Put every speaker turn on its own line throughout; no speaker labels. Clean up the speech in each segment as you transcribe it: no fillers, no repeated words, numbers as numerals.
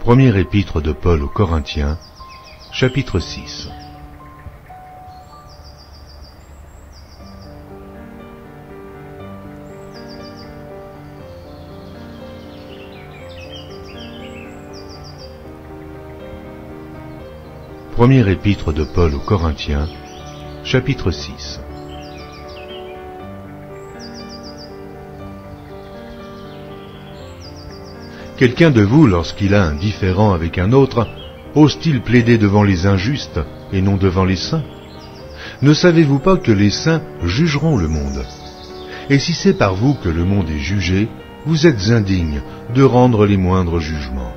Première épître de Paul aux Corinthiens, chapitre 6. Première épître de Paul aux Corinthiens, chapitre 6. Quelqu'un de vous, lorsqu'il a un différend avec un autre, ose-t-il plaider devant les injustes et non devant les saints? Ne savez-vous pas que les saints jugeront le monde? Et si c'est par vous que le monde est jugé, vous êtes indignes de rendre les moindres jugements.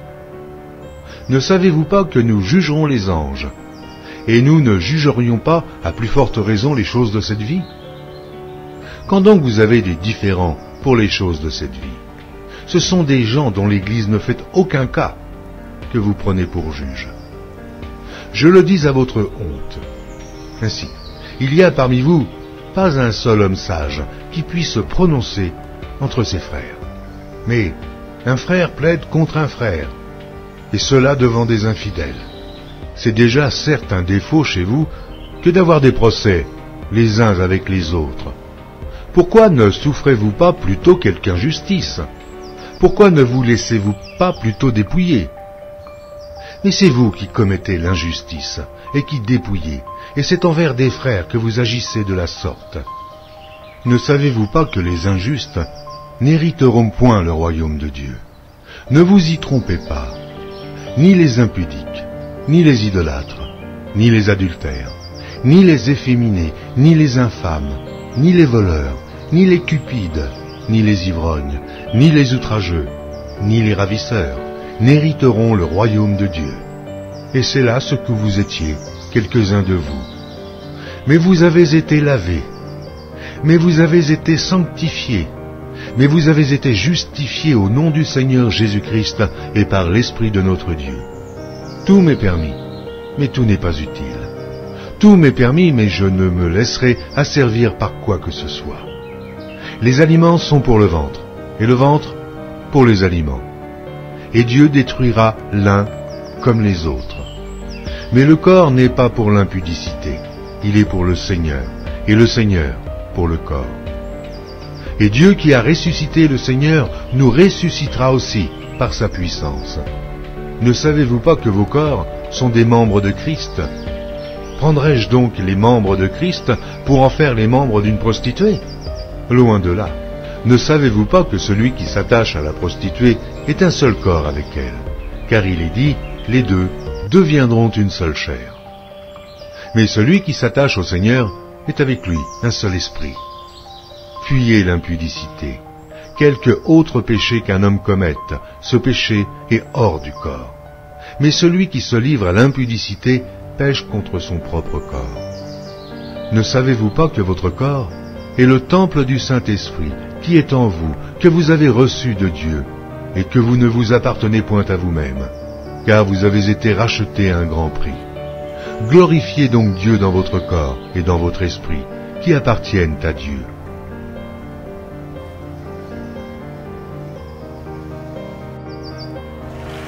Ne savez-vous pas que nous jugerons les anges? Et nous ne jugerions pas, à plus forte raison, les choses de cette vie? Quand donc vous avez des différends pour les choses de cette vie, ce sont des gens dont l'Église ne fait aucun cas que vous prenez pour juges. Je le dis à votre honte. Ainsi, il y a parmi vous pas un seul homme sage qui puisse se prononcer entre ses frères. Mais un frère plaide contre un frère, et cela devant des infidèles. C'est déjà certes un défaut chez vous que d'avoir des procès les uns avec les autres. Pourquoi ne souffrez-vous pas plutôt quelque injustice? Pourquoi ne vous laissez-vous pas plutôt dépouiller? Mais c'est vous qui commettez l'injustice et qui dépouillez, et c'est envers des frères que vous agissez de la sorte. Ne savez-vous pas que les injustes n'hériteront point le royaume de Dieu? Ne vous y trompez pas, ni les impudiques, ni les idolâtres, ni les adultères, ni les efféminés, ni les infâmes, ni les voleurs, ni les cupides, ni les ivrognes, ni les outrageux, ni les ravisseurs, n'hériteront le royaume de Dieu. Et c'est là ce que vous étiez, quelques-uns de vous. Mais vous avez été lavés, mais vous avez été sanctifiés, mais vous avez été justifiés au nom du Seigneur Jésus-Christ et par l'Esprit de notre Dieu. Tout m'est permis, mais tout n'est pas utile. Tout m'est permis, mais je ne me laisserai asservir par quoi que ce soit. Les aliments sont pour le ventre, et le ventre pour les aliments. Et Dieu détruira l'un comme les autres. Mais le corps n'est pas pour l'impudicité, il est pour le Seigneur, et le Seigneur pour le corps. Et Dieu qui a ressuscité le Seigneur nous ressuscitera aussi par sa puissance. Ne savez-vous pas que vos corps sont des membres de Christ? Prendrais-je donc les membres de Christ pour en faire les membres d'une prostituée? Loin de là. Ne savez-vous pas que celui qui s'attache à la prostituée est un seul corps avec elle? Car il est dit, les deux deviendront une seule chair. Mais celui qui s'attache au Seigneur est avec lui un seul esprit. Fuyez l'impudicité. Quelque autre péché qu'un homme commette, ce péché est hors du corps. Mais celui qui se livre à l'impudicité pêche contre son propre corps. Ne savez-vous pas que votre corps est le temple du Saint-Esprit qui est en vous, que vous avez reçu de Dieu, et que vous ne vous appartenez point à vous-même, car vous avez été rachetés à un grand prix. Glorifiez donc Dieu dans votre corps et dans votre esprit, qui appartiennent à Dieu.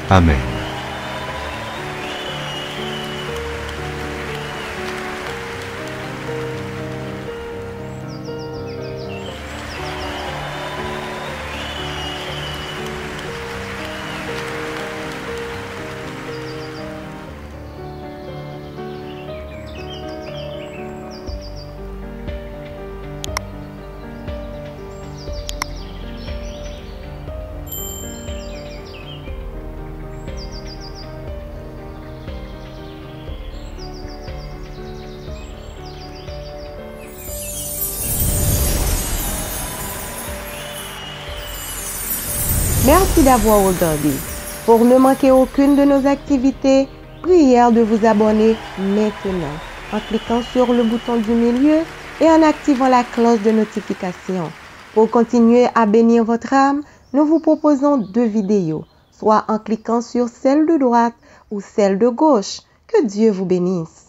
Amen.
Merci d'avoir regardé. Pour ne manquer aucune de nos activités, prière de vous abonner maintenant en cliquant sur le bouton du milieu et en activant la cloche de notification. Pour continuer à bénir votre âme, nous vous proposons 2 vidéos, soit en cliquant sur celle de droite ou celle de gauche. Que Dieu vous bénisse.